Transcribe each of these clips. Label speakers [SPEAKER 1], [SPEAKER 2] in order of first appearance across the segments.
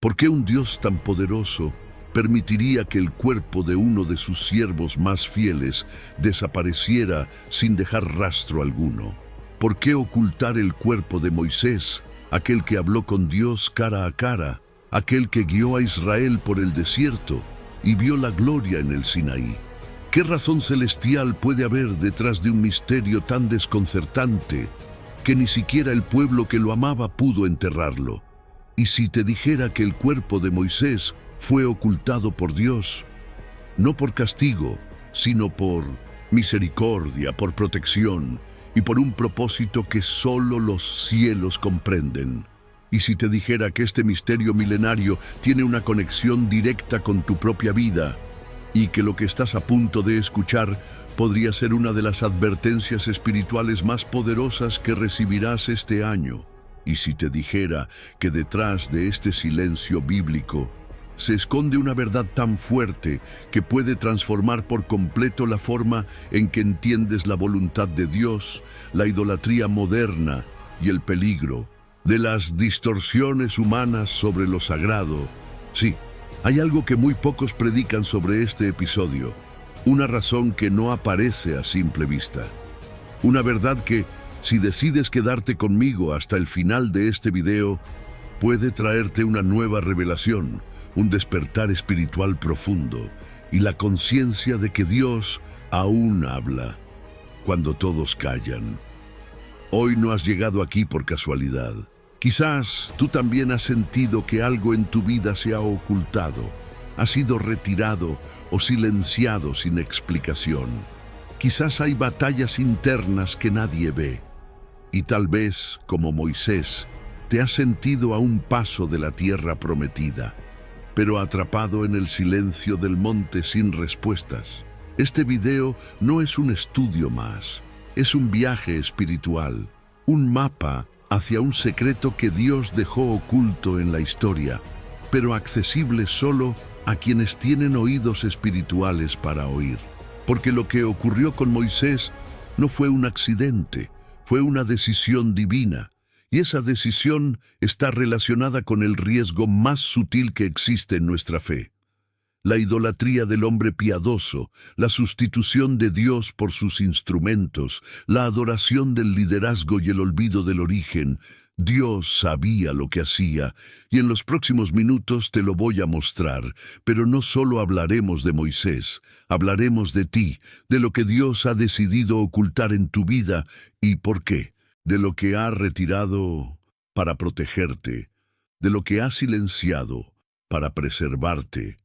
[SPEAKER 1] ¿Por qué un Dios tan poderoso permitiría que el cuerpo de uno de sus siervos más fieles desapareciera sin dejar rastro alguno? ¿Por qué ocultar el cuerpo de Moisés, aquel que habló con Dios cara a cara, aquel que guió a Israel por el desierto y vio la gloria en el Sinaí? ¿Qué razón celestial puede haber detrás de un misterio tan desconcertante que ni siquiera el pueblo que lo amaba pudo enterrarlo? Y si te dijera que el cuerpo de Moisés fue ocultado por Dios, no por castigo, sino por misericordia, por protección y por un propósito que solo los cielos comprenden. Y si te dijera que este misterio milenario tiene una conexión directa con tu propia vida y que lo que estás a punto de escuchar podría ser una de las advertencias espirituales más poderosas que recibirás este año. Y si te dijera que detrás de este silencio bíblico se esconde una verdad tan fuerte que puede transformar por completo la forma en que entiendes la voluntad de Dios, la idolatría moderna y el peligro de las distorsiones humanas sobre lo sagrado. Sí, hay algo que muy pocos predican sobre este episodio, una razón que no aparece a simple vista. Una verdad que, si decides quedarte conmigo hasta el final de este video, puede traerte una nueva revelación, un despertar espiritual profundo y la conciencia de que Dios aún habla cuando todos callan. Hoy no has llegado aquí por casualidad. Quizás tú también has sentido que algo en tu vida se ha ocultado, ha sido retirado o silenciado sin explicación. Quizás hay batallas internas que nadie ve. Y tal vez, como Moisés, te has sentido a un paso de la tierra prometida, pero atrapado en el silencio del monte sin respuestas. Este video no es un estudio más, es un viaje espiritual, un mapa hacia un secreto que Dios dejó oculto en la historia, pero accesible solo a quienes tienen oídos espirituales para oír. Porque lo que ocurrió con Moisés no fue un accidente, fue una decisión divina. Y esa decisión está relacionada con el riesgo más sutil que existe en nuestra fe: la idolatría del hombre piadoso, la sustitución de Dios por sus instrumentos, la adoración del liderazgo y el olvido del origen. Dios sabía lo que hacía, y en los próximos minutos te lo voy a mostrar. Pero no solo hablaremos de Moisés, hablaremos de ti, de lo que Dios ha decidido ocultar en tu vida y por qué, de lo que ha retirado para protegerte, de lo que ha silenciado para preservarte.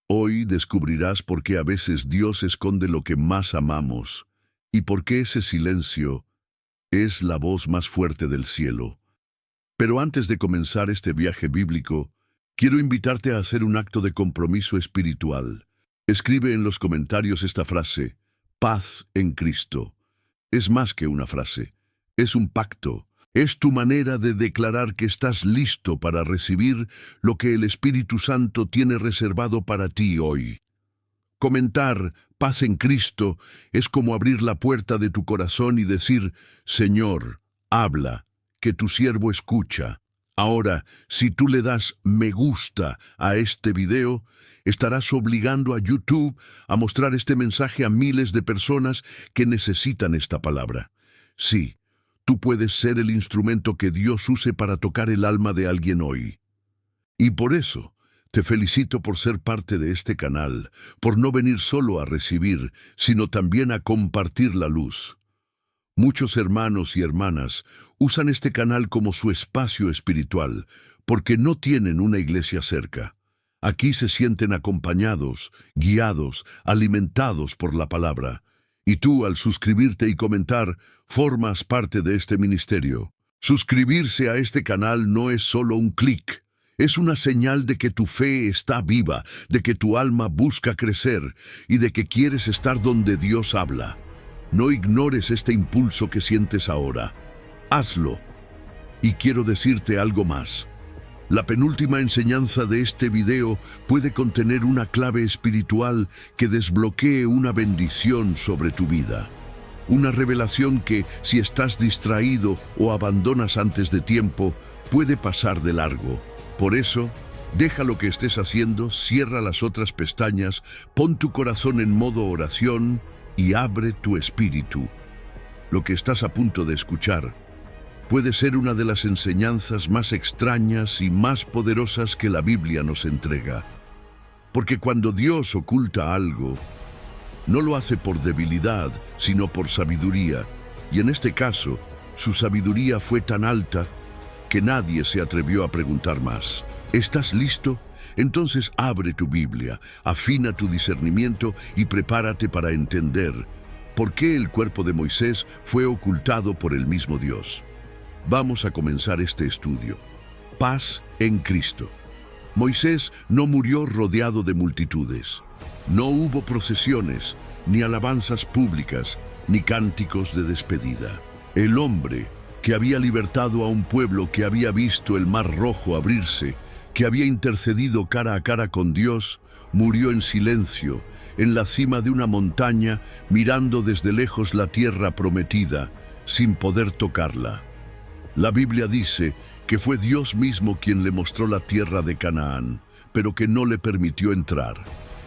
[SPEAKER 1] Hoy descubrirás por qué a veces Dios esconde lo que más amamos y por qué ese silencio es la voz más fuerte del cielo. Pero antes de comenzar este viaje bíblico, quiero invitarte a hacer un acto de compromiso espiritual. Escribe en los comentarios esta frase: paz en Cristo. Es más que una frase, es un pacto. Es tu manera de declarar que estás listo para recibir lo que el Espíritu Santo tiene reservado para ti hoy. Comentar paz en Cristo es como abrir la puerta de tu corazón y decir: Señor, habla, que tu siervo escucha. Ahora, si tú le das me gusta a este video, estarás obligando a YouTube a mostrar este mensaje a miles de personas que necesitan esta palabra. Sí, tú puedes ser el instrumento que Dios use para tocar el alma de alguien hoy. Y por eso, te felicito por ser parte de este canal, por no venir solo a recibir, sino también a compartir la luz. Muchos hermanos y hermanas usan este canal como su espacio espiritual, porque no tienen una iglesia cerca. Aquí se sienten acompañados, guiados, alimentados por la palabra. Y tú, al suscribirte y comentar, formas parte de este ministerio. Suscribirse a este canal no es solo un clic. Es una señal de que tu fe está viva, de que tu alma busca crecer y de que quieres estar donde Dios habla. No ignores este impulso que sientes ahora. Hazlo. Y quiero decirte algo más. La penúltima enseñanza de este video puede contener una clave espiritual que desbloquee una bendición sobre tu vida. Una revelación que, si estás distraído o abandonas antes de tiempo, puede pasar de largo. Por eso, Deja lo que estés haciendo, cierra las otras pestañas, pon tu corazón en modo oración y abre tu espíritu. Lo que estás a punto de escuchar puede ser una de las enseñanzas más extrañas y más poderosas que la Biblia nos entrega. Porque cuando Dios oculta algo, no lo hace por debilidad, sino por sabiduría. Y en este caso, su sabiduría fue tan alta que nadie se atrevió a preguntar más. ¿Estás listo? Entonces abre tu Biblia, afina tu discernimiento y prepárate para entender por qué el cuerpo de Moisés fue ocultado por el mismo Dios. Vamos a comenzar este estudio. Paz en Cristo. Moisés no murió rodeado de multitudes. No hubo procesiones, ni alabanzas públicas, ni cánticos de despedida. El hombre que había libertado a un pueblo que había visto el Mar Rojo abrirse, que había intercedido cara a cara con Dios, murió en silencio, en la cima de una montaña, mirando desde lejos la tierra prometida, sin poder tocarla. La Biblia dice que fue Dios mismo quien le mostró la tierra de Canaán, pero que no le permitió entrar.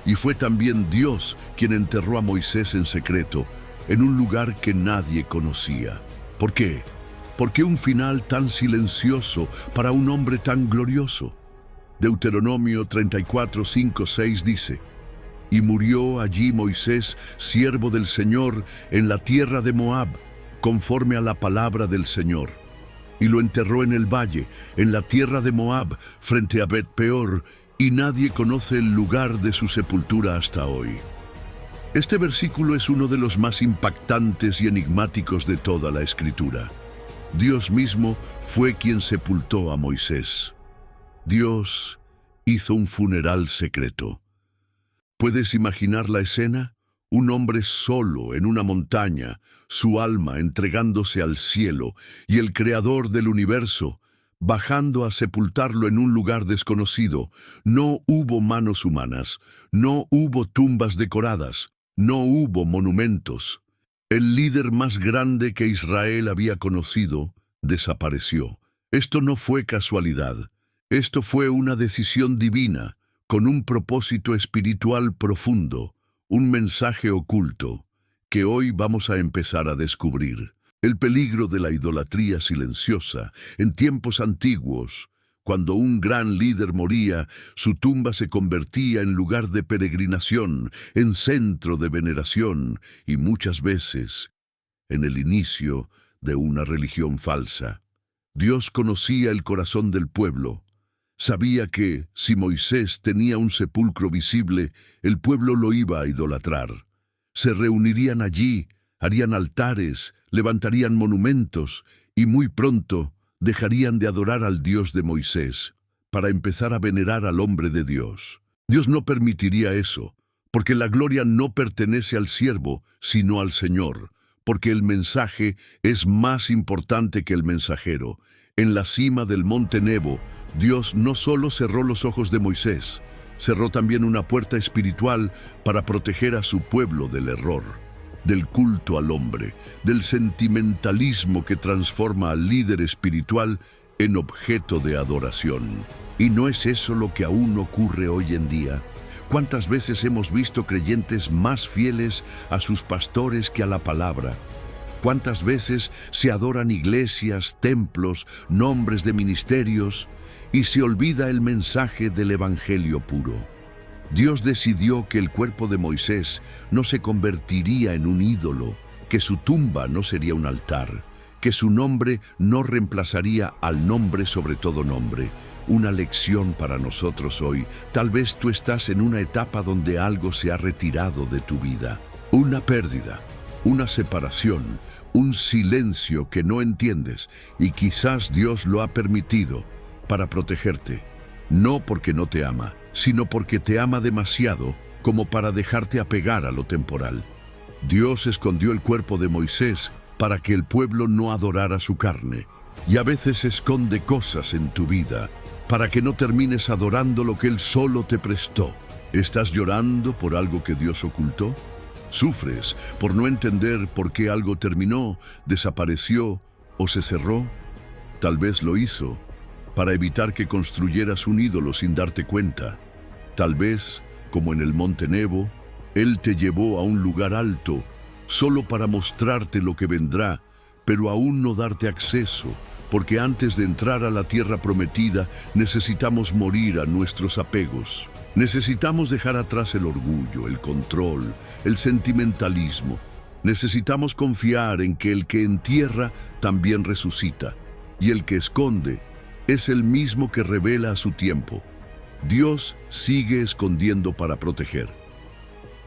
[SPEAKER 1] Y fue también Dios quien enterró a Moisés en secreto, en un lugar que nadie conocía. ¿Por qué? ¿Por qué un final tan silencioso para un hombre tan glorioso? Deuteronomio 34, 5, 6 dice: Y murió allí Moisés, siervo del Señor, en la tierra de Moab, conforme a la palabra del Señor. Y lo enterró en el valle, en la tierra de Moab, frente a Bet-peor, y nadie conoce el lugar de su sepultura hasta hoy. Este versículo es uno de los más impactantes y enigmáticos de toda la Escritura. Dios mismo fue quien sepultó a Moisés. Dios hizo un funeral secreto. ¿Puedes imaginar la escena? Un hombre solo en una montaña, su alma entregándose al cielo, y el Creador del universo bajando a sepultarlo en un lugar desconocido. No hubo manos humanas, no hubo tumbas decoradas, no hubo monumentos. El líder más grande que Israel había conocido desapareció. Esto no fue casualidad. Esto fue una decisión divina, con un propósito espiritual profundo, un mensaje oculto, que hoy vamos a empezar a descubrir. El peligro de la idolatría silenciosa. En tiempos antiguos, cuando un gran líder moría, su tumba se convertía en lugar de peregrinación, en centro de veneración y muchas veces en el inicio de una religión falsa. Dios conocía el corazón del pueblo. Sabía que, si Moisés tenía un sepulcro visible, el pueblo lo iba a idolatrar. Se reunirían allí, harían altares, levantarían monumentos y muy pronto dejarían de adorar al Dios de Moisés para empezar a venerar al hombre de Dios. Dios no permitiría eso, porque la gloria no pertenece al siervo, sino al Señor, porque el mensaje es más importante que el mensajero. En la cima del monte Nebo, Dios no solo cerró los ojos de Moisés, cerró también una puerta espiritual para proteger a su pueblo del error, del culto al hombre, del sentimentalismo que transforma al líder espiritual en objeto de adoración. ¿Y no es eso lo que aún ocurre hoy en día? ¿Cuántas veces hemos visto creyentes más fieles a sus pastores que a la palabra? ¿Cuántas veces se adoran iglesias, templos, nombres de ministerios y se olvida el mensaje del evangelio puro? Dios decidió que el cuerpo de Moisés no se convertiría en un ídolo, que su tumba no sería un altar, que su nombre no reemplazaría al nombre sobre todo nombre. Una lección para nosotros hoy. Tal vez tú estás en una etapa donde algo se ha retirado de tu vida. Una pérdida, una separación, un silencio que no entiendes, y quizás Dios lo ha permitido para protegerte. No porque no te ama, sino porque te ama demasiado como para dejarte apegar a lo temporal. Dios escondió el cuerpo de Moisés para que el pueblo no adorara su carne. Y a veces esconde cosas en tu vida para que no termines adorando lo que Él solo te prestó. ¿Estás llorando por algo que Dios ocultó? ¿Sufres por no entender por qué algo terminó, desapareció o se cerró? Tal vez lo hizo para evitar que construyeras un ídolo sin darte cuenta. Tal vez, como en el Monte Nebo, Él te llevó a un lugar alto, solo para mostrarte lo que vendrá, pero aún no darte acceso, porque antes de entrar a la tierra prometida necesitamos morir a nuestros apegos. Necesitamos dejar atrás el orgullo, el control, el sentimentalismo. Necesitamos confiar en que el que entierra también resucita, y el que esconde es el mismo que revela a su tiempo. Dios sigue escondiendo para proteger.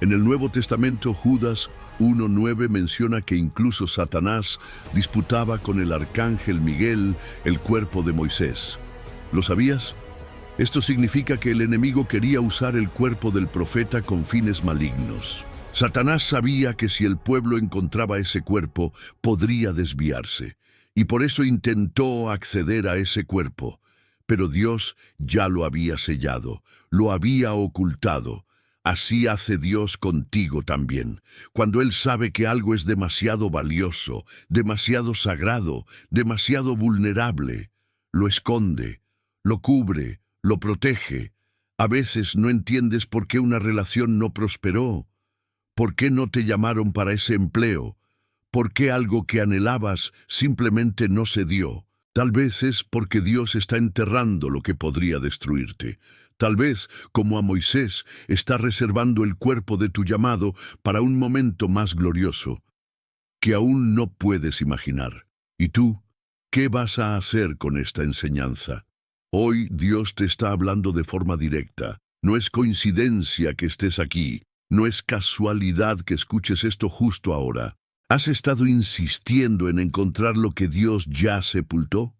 [SPEAKER 1] En el Nuevo Testamento, Judas 1:9 menciona que incluso Satanás disputaba con el arcángel Miguel el cuerpo de Moisés. ¿Lo sabías? Esto significa que el enemigo quería usar el cuerpo del profeta con fines malignos. Satanás sabía que si el pueblo encontraba ese cuerpo, podría desviarse, y por eso intentó acceder a ese cuerpo. Pero Dios ya lo había sellado, lo había ocultado. Así hace Dios contigo también. Cuando Él sabe que algo es demasiado valioso, demasiado sagrado, demasiado vulnerable, lo esconde, lo cubre, lo protege. A veces no entiendes por qué una relación no prosperó, por qué no te llamaron para ese empleo, por qué algo que anhelabas simplemente no se dio. Tal vez es porque Dios está enterrando lo que podría destruirte. Tal vez, como a Moisés, está reservando el cuerpo de tu llamado para un momento más glorioso, que aún no puedes imaginar. ¿Y tú? ¿Qué vas a hacer con esta enseñanza? Hoy Dios te está hablando de forma directa. No es coincidencia que estés aquí. No es casualidad que escuches esto justo ahora. ¿Has estado insistiendo en encontrar lo que Dios ya sepultó?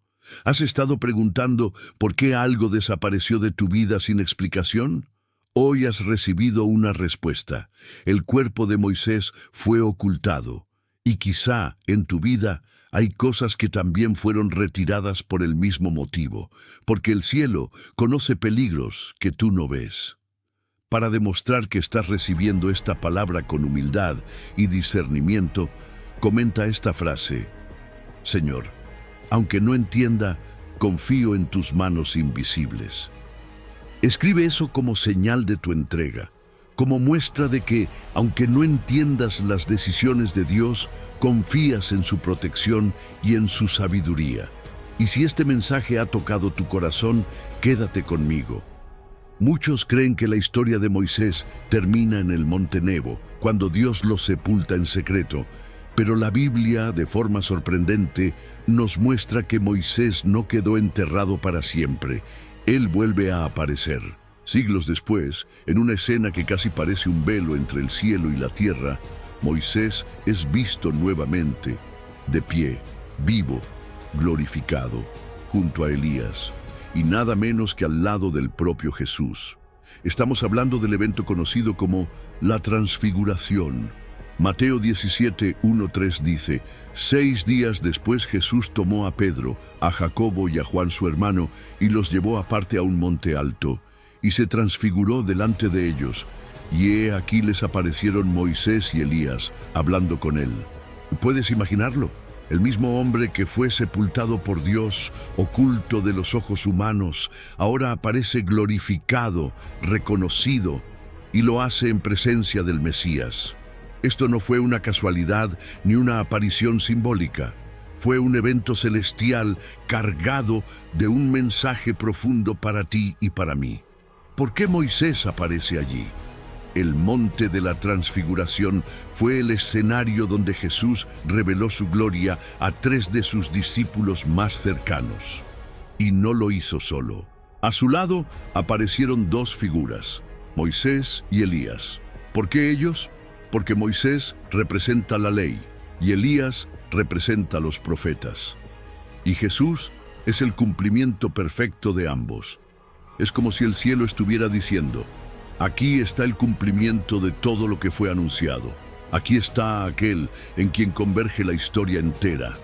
[SPEAKER 1] ¿Has estado preguntando por qué algo desapareció de tu vida sin explicación? Hoy has recibido una respuesta. El cuerpo de Moisés fue ocultado, y quizá en tu vida hay cosas que también fueron retiradas por el mismo motivo, porque el cielo conoce peligros que tú no ves. Para demostrar que estás recibiendo esta palabra con humildad y discernimiento, comenta esta frase: Señor, aunque no entienda, confío en tus manos invisibles. Escribe eso como señal de tu entrega, como muestra de que, aunque no entiendas las decisiones de Dios, confías en su protección y en su sabiduría. Y si este mensaje ha tocado tu corazón, quédate conmigo. Muchos creen que la historia de Moisés termina en el Monte Nebo, cuando Dios lo sepulta en secreto, pero la Biblia, de forma sorprendente, nos muestra que Moisés no quedó enterrado para siempre. Él vuelve a aparecer. Siglos después, en una escena que casi parece un velo entre el cielo y la tierra, Moisés es visto nuevamente, de pie, vivo, glorificado, junto a Elías, y nada menos que al lado del propio Jesús. Estamos hablando del evento conocido como la Transfiguración. Mateo 17:1-3 dice: 6 días después Jesús tomó a Pedro, a Jacobo y a Juan su hermano, y los llevó aparte a un monte alto, y se transfiguró delante de ellos, y he aquí les aparecieron Moisés y Elías, hablando con él. ¿Puedes imaginarlo? El mismo hombre que fue sepultado por Dios, oculto de los ojos humanos, ahora aparece glorificado, reconocido, y lo hace en presencia del Mesías. Esto no fue una casualidad ni una aparición simbólica. Fue un evento celestial cargado de un mensaje profundo para ti y para mí. ¿Por qué Moisés aparece allí? El monte de la Transfiguración fue el escenario donde Jesús reveló su gloria a 3 de sus discípulos más cercanos. Y no lo hizo solo. A su lado aparecieron 2 figuras, Moisés y Elías. ¿Por qué ellos? Porque Moisés representa la ley y Elías representa a los profetas. Y Jesús es el cumplimiento perfecto de ambos. Es como si el cielo estuviera diciendo: aquí está el cumplimiento de todo lo que fue anunciado. Aquí está aquel en quien converge la historia entera.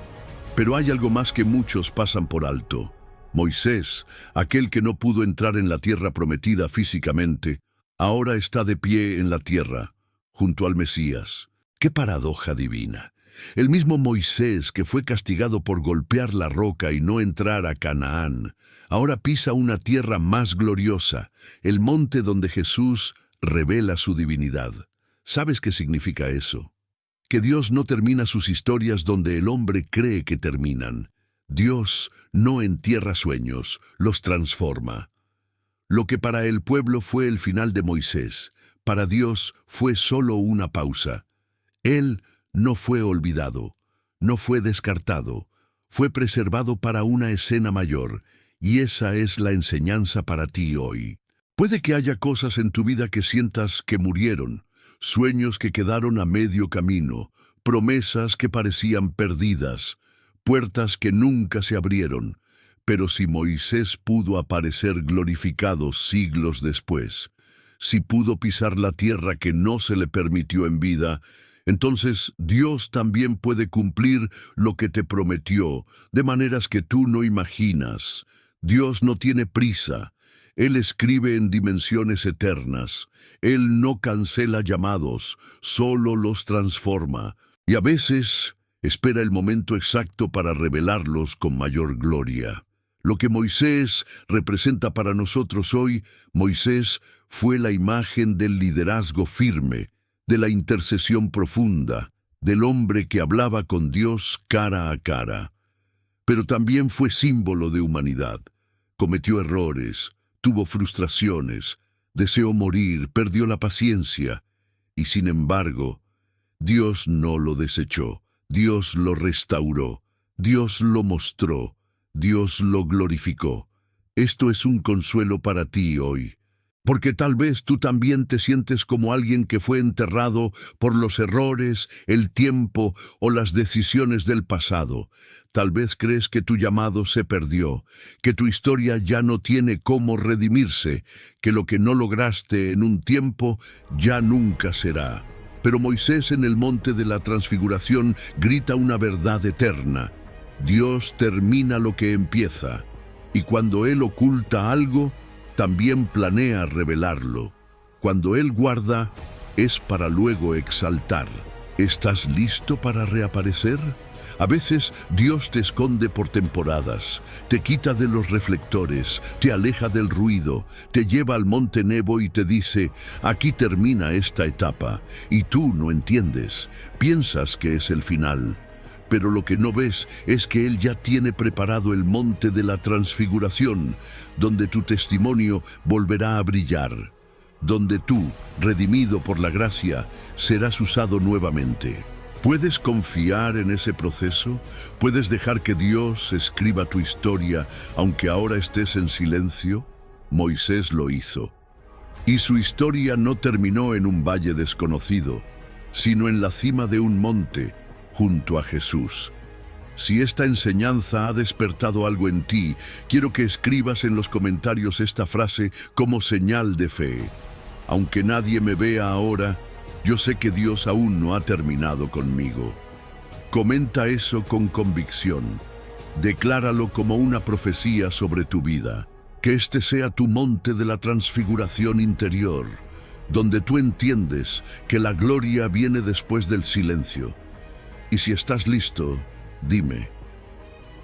[SPEAKER 1] Pero hay algo más que muchos pasan por alto. Moisés, aquel que no pudo entrar en la tierra prometida físicamente, ahora está de pie en la tierra, junto al Mesías. ¡Qué paradoja divina! El mismo Moisés, que fue castigado por golpear la roca y no entrar a Canaán, ahora pisa una tierra más gloriosa, el monte donde Jesús revela su divinidad. ¿Sabes qué significa eso? Que Dios no termina sus historias donde el hombre cree que terminan. Dios no entierra sueños, los transforma. Lo que para el pueblo fue el final de Moisés, para Dios fue solo una pausa. Él no fue olvidado, no fue descartado, fue preservado para una escena mayor, y esa es la enseñanza para ti hoy. Puede que haya cosas en tu vida que sientas que murieron, sueños que quedaron a medio camino, promesas que parecían perdidas, puertas que nunca se abrieron. Pero si Moisés pudo aparecer glorificado siglos después, si pudo pisar la tierra que no se le permitió en vida, entonces Dios también puede cumplir lo que te prometió, de maneras que tú no imaginas. Dios no tiene prisa. Él escribe en dimensiones eternas. Él no cancela llamados, solo los transforma. Y a veces espera el momento exacto para revelarlos con mayor gloria. Lo que Moisés representa para nosotros hoy, Moisés fue la imagen del liderazgo firme, de la intercesión profunda, del hombre que hablaba con Dios cara a cara. Pero también fue símbolo de humanidad. Cometió errores, tuvo frustraciones, deseó morir, perdió la paciencia. Y sin embargo, Dios no lo desechó, Dios lo restauró, Dios lo mostró, Dios lo glorificó. Esto es un consuelo para ti hoy. Porque tal vez tú también te sientes como alguien que fue enterrado por los errores, el tiempo o las decisiones del pasado. Tal vez crees que tu llamado se perdió, que tu historia ya no tiene cómo redimirse, que lo que no lograste en un tiempo ya nunca será. Pero Moisés en el monte de la transfiguración grita una verdad eterna. Dios termina lo que empieza, y cuando Él oculta algo, también planea revelarlo. Cuando Él guarda, es para luego exaltar. ¿Estás listo para reaparecer? A veces Dios te esconde por temporadas, te quita de los reflectores, te aleja del ruido, te lleva al monte Nebo y te dice, aquí termina esta etapa, y tú no entiendes, piensas que es el final. Pero lo que no ves es que Él ya tiene preparado el monte de la transfiguración, donde tu testimonio volverá a brillar, donde tú, redimido por la gracia, serás usado nuevamente. ¿Puedes confiar en ese proceso? ¿Puedes dejar que Dios escriba tu historia, aunque ahora estés en silencio? Moisés lo hizo. Y su historia no terminó en un valle desconocido, sino en la cima de un monte, junto a Jesús. Si esta enseñanza ha despertado algo en ti, quiero que escribas en los comentarios esta frase como señal de fe. Aunque nadie me vea ahora, yo sé que Dios aún no ha terminado conmigo. Comenta eso con convicción. Decláralo como una profecía sobre tu vida. Que este sea tu monte de la transfiguración interior, donde tú entiendes que la gloria viene después del silencio. Y si estás listo, dime.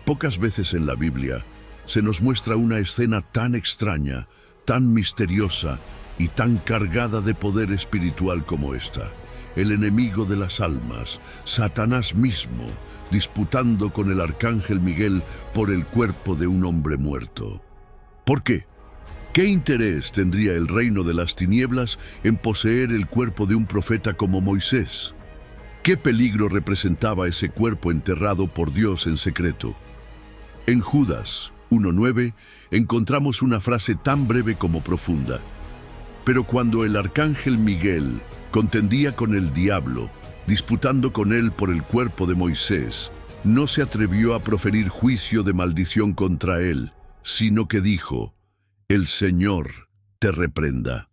[SPEAKER 1] Pocas veces en la Biblia se nos muestra una escena tan extraña, tan misteriosa y tan cargada de poder espiritual como esta. El enemigo de las almas, Satanás mismo, disputando con el arcángel Miguel por el cuerpo de un hombre muerto. ¿Por qué? ¿Qué interés tendría el reino de las tinieblas en poseer el cuerpo de un profeta como Moisés? ¿Qué peligro representaba ese cuerpo enterrado por Dios en secreto? En Judas 1:9 encontramos una frase tan breve como profunda. Pero cuando el arcángel Miguel contendía con el diablo, disputando con él por el cuerpo de Moisés, no se atrevió a proferir juicio de maldición contra él, sino que dijo, «El Señor te reprenda».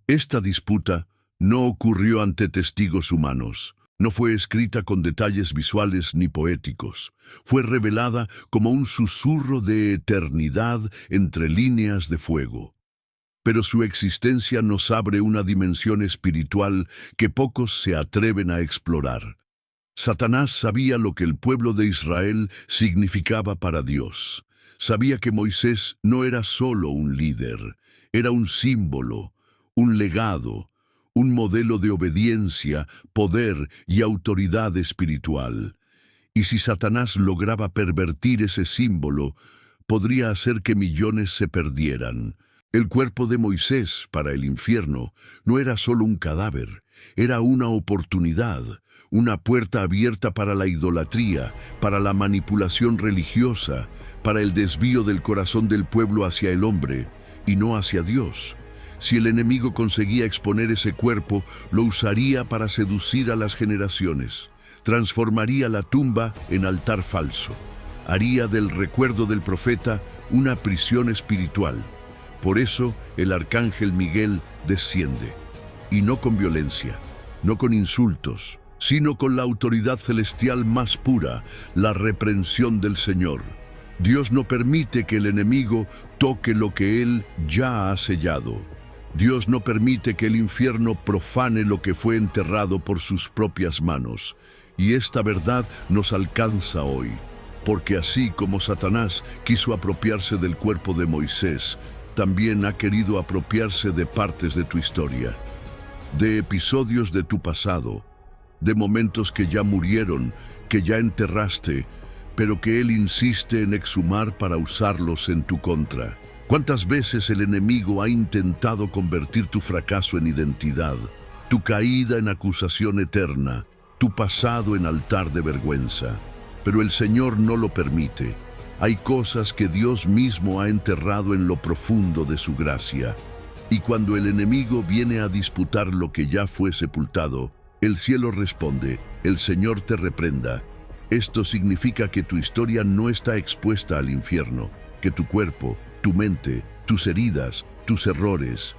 [SPEAKER 1] Esta disputa no ocurrió ante testigos humanos, no fue escrita con detalles visuales ni poéticos, fue revelada como un susurro de eternidad entre líneas de fuego. Pero su existencia nos abre una dimensión espiritual que pocos se atreven a explorar. Satanás sabía lo que el pueblo de Israel significaba para Dios. Sabía que Moisés no era solo un líder, era un símbolo, un legado, un modelo de obediencia, poder y autoridad espiritual. Y si Satanás lograba pervertir ese símbolo, podría hacer que millones se perdieran. El cuerpo de Moisés para el infierno no era solo un cadáver, era una oportunidad, una puerta abierta para la idolatría, para la manipulación religiosa, para el desvío del corazón del pueblo hacia el hombre y no hacia Dios. Si el enemigo conseguía exponer ese cuerpo, lo usaría para seducir a las generaciones. Transformaría la tumba en altar falso. Haría del recuerdo del profeta una prisión espiritual. Por eso el arcángel Miguel desciende, y no con violencia, no con insultos, sino con la autoridad celestial más pura, la reprensión del Señor. Dios no permite que el enemigo toque lo que Él ya ha sellado. Dios no permite que el infierno profane lo que fue enterrado por sus propias manos. Y esta verdad nos alcanza hoy, porque así como Satanás quiso apropiarse del cuerpo de Moisés, también ha querido apropiarse de partes de tu historia, de episodios de tu pasado, de momentos que ya murieron, que ya enterraste, pero que Él insiste en exhumar para usarlos en tu contra. ¿Cuántas veces el enemigo ha intentado convertir tu fracaso en identidad, tu caída en acusación eterna, tu pasado en altar de vergüenza? Pero el Señor no lo permite. Hay cosas que Dios mismo ha enterrado en lo profundo de su gracia. Y cuando el enemigo viene a disputar lo que ya fue sepultado, el cielo responde: el Señor te reprenda. Esto significa que tu historia no está expuesta al infierno, que tu cuerpo, tu mente, tus heridas, tus errores,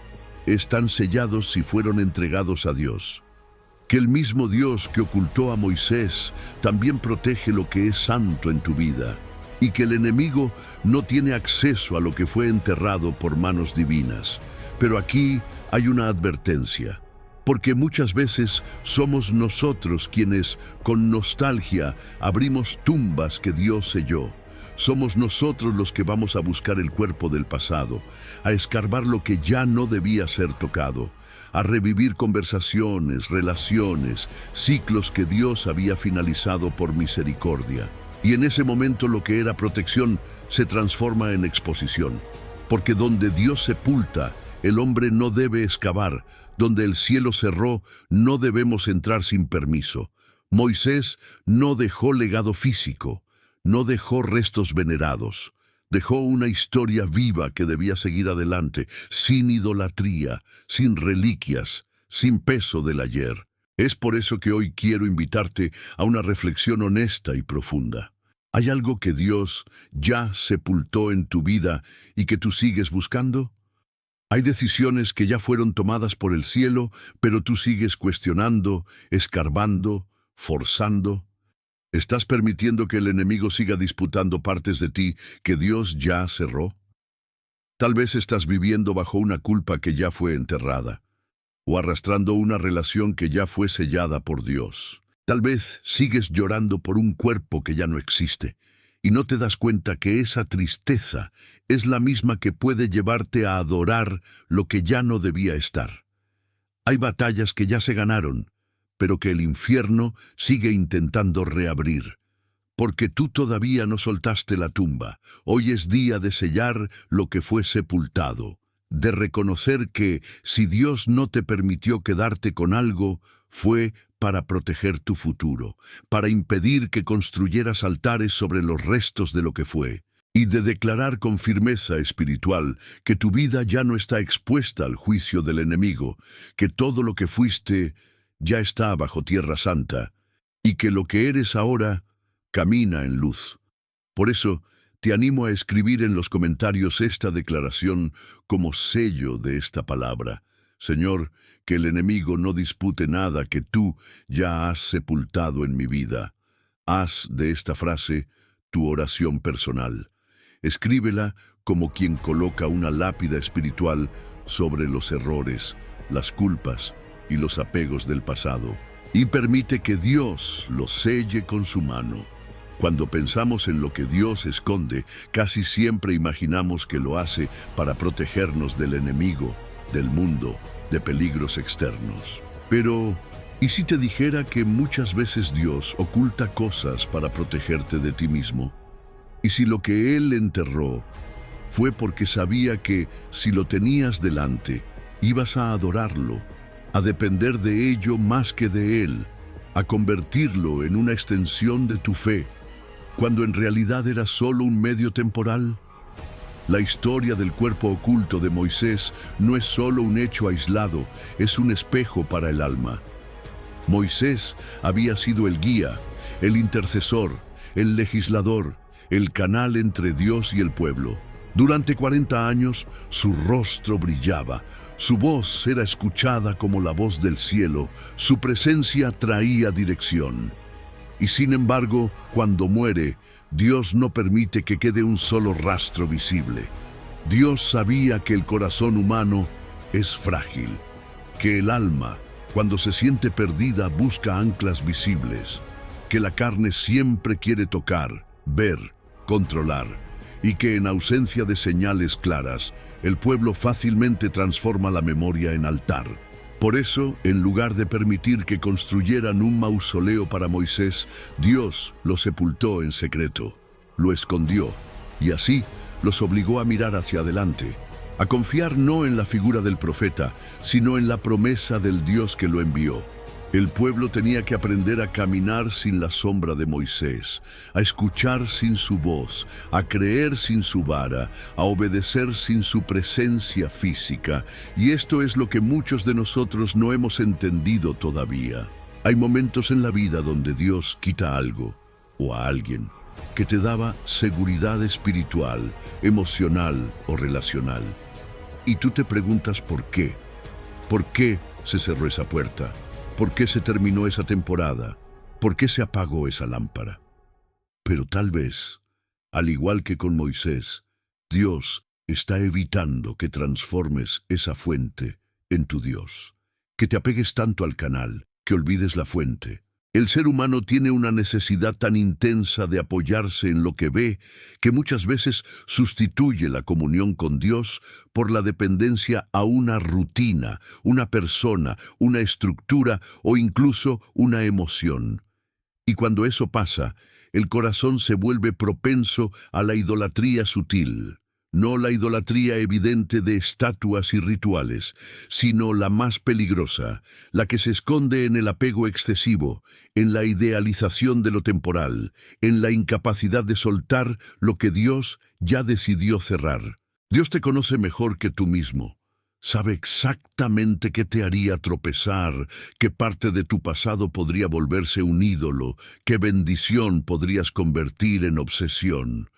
[SPEAKER 1] están sellados y fueron entregados a Dios. Que el mismo Dios que ocultó a Moisés también protege lo que es santo en tu vida, y que el enemigo no tiene acceso a lo que fue enterrado por manos divinas. Pero aquí hay una advertencia, porque muchas veces somos nosotros quienes, con nostalgia, abrimos tumbas que Dios selló. Somos nosotros los que vamos a buscar el cuerpo del pasado, a escarbar lo que ya no debía ser tocado, a revivir conversaciones, relaciones, ciclos que Dios había finalizado por misericordia. Y en ese momento lo que era protección se transforma en exposición, porque donde Dios sepulta, el hombre no debe excavar, donde el cielo cerró, no debemos entrar sin permiso. Moisés no dejó legado físico, no dejó restos venerados, dejó una historia viva que debía seguir adelante, sin idolatría, sin reliquias, sin peso del ayer. Es por eso que hoy quiero invitarte a una reflexión honesta y profunda. ¿Hay algo que Dios ya sepultó en tu vida y que tú sigues buscando? ¿Hay decisiones que ya fueron tomadas por el cielo, pero tú sigues cuestionando, escarbando, forzando? ¿Estás permitiendo que el enemigo siga disputando partes de ti que Dios ya cerró? Tal vez estás viviendo bajo una culpa que ya fue enterrada, o arrastrando una relación que ya fue sellada por Dios. Tal vez sigues llorando por un cuerpo que ya no existe, y no te das cuenta que esa tristeza es la misma que puede llevarte a adorar lo que ya no debía estar. Hay batallas que ya se ganaron, pero que el infierno sigue intentando reabrir. Porque tú todavía no soltaste la tumba. Hoy es día de sellar lo que fue sepultado, de reconocer que, si Dios no te permitió quedarte con algo, fue para proteger tu futuro, para impedir que construyeras altares sobre los restos de lo que fue, y de declarar con firmeza espiritual que tu vida ya no está expuesta al juicio del enemigo, que todo lo que fuiste ya está bajo tierra santa, y que lo que eres ahora camina en luz. Por eso, te animo a escribir en los comentarios esta declaración como sello de esta palabra. Señor, que el enemigo no dispute nada que tú ya has sepultado en mi vida. Haz de esta frase tu oración personal. Escríbela como quien coloca una lápida espiritual sobre los errores, las culpas y los apegos del pasado. y permite que Dios lo selle con su mano. Cuando pensamos en lo que Dios esconde, casi siempre imaginamos que lo hace para protegernos del enemigo, del mundo, de peligros externos. Pero, ¿y si te dijera que muchas veces Dios oculta cosas para protegerte de ti mismo? ¿Y si lo que Él enterró fue porque sabía que, si lo tenías delante, ibas a adorarlo, a depender de ello más que de Él, a convertirlo en una extensión de tu fe, cuando en realidad era solo un medio temporal? La historia del cuerpo oculto de Moisés no es solo un hecho aislado, es un espejo para el alma. Moisés había sido el guía, el intercesor, el legislador, el canal entre Dios y el pueblo. Durante 40 años, su rostro brillaba, su voz era escuchada como la voz del cielo, su presencia traía dirección. Y sin embargo, cuando muere, Dios no permite que quede un solo rastro visible. Dios sabía que el corazón humano es frágil, que el alma, cuando se siente perdida, busca anclas visibles, que la carne siempre quiere tocar, ver, controlar, y que en ausencia de señales claras, el pueblo fácilmente transforma la memoria en altar. Por eso, en lugar de permitir que construyeran un mausoleo para Moisés, Dios lo sepultó en secreto, lo escondió, y así los obligó a mirar hacia adelante, a confiar no en la figura del profeta, sino en la promesa del Dios que lo envió. El pueblo tenía que aprender a caminar sin la sombra de Moisés, a escuchar sin su voz, a creer sin su vara, a obedecer sin su presencia física. Y esto es lo que muchos de nosotros no hemos entendido todavía. Hay momentos en la vida donde Dios quita algo, o a alguien, que te daba seguridad espiritual, emocional o relacional. Y tú te preguntas ¿por qué? ¿Por qué se cerró esa puerta? ¿Por qué se terminó esa temporada? ¿Por qué se apagó esa lámpara? Pero tal vez, al igual que con Moisés, Dios está evitando que transformes esa fuente en tu Dios, que te apegues tanto al canal, que olvides la fuente. El ser humano tiene una necesidad tan intensa de apoyarse en lo que ve que muchas veces sustituye la comunión con Dios por la dependencia a una rutina, una persona, una estructura o incluso una emoción. Y cuando eso pasa, el corazón se vuelve propenso a la idolatría sutil. No la idolatría evidente de estatuas y rituales, sino la más peligrosa, la que se esconde en el apego excesivo, en la idealización de lo temporal, en la incapacidad de soltar lo que Dios ya decidió cerrar. Dios te conoce mejor que tú mismo. Sabe exactamente qué te haría tropezar, qué parte de tu pasado podría volverse un ídolo, qué bendición podrías convertir en obsesión.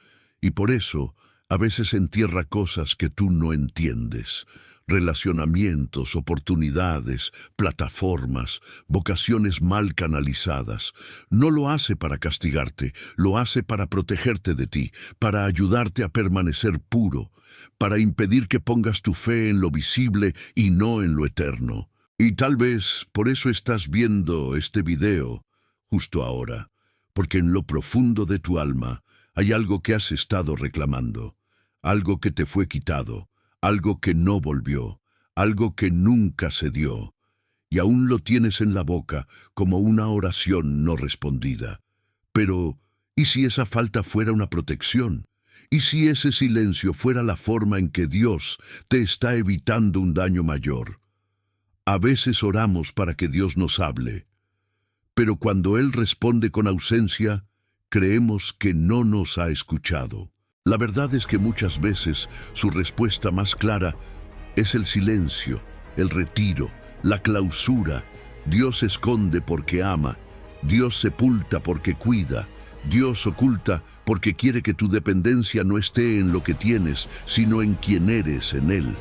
[SPEAKER 1] Y por eso, a veces entierra cosas que tú no entiendes, relacionamientos, oportunidades, plataformas, vocaciones mal canalizadas. No lo hace para castigarte, lo hace para protegerte de ti, para ayudarte a permanecer puro, para impedir que pongas tu fe en lo visible y no en lo eterno. Y tal vez por eso estás viendo este video justo ahora, porque en lo profundo de tu alma hay algo que has estado reclamando, algo que te fue quitado, algo que no volvió, algo que nunca se dio, y aún lo tienes en la boca como una oración no respondida. Pero, ¿y si esa falta fuera una protección? ¿Y si ese silencio fuera la forma en que Dios te está evitando un daño mayor? A veces oramos para que Dios nos hable, pero cuando Él responde con ausencia, creemos que no nos ha escuchado. La verdad es que muchas veces su respuesta más clara es el silencio, el retiro, la clausura. Dios esconde porque ama, Dios sepulta porque cuida, Dios oculta porque quiere que tu dependencia no esté en lo que tienes, sino en quien eres en Él.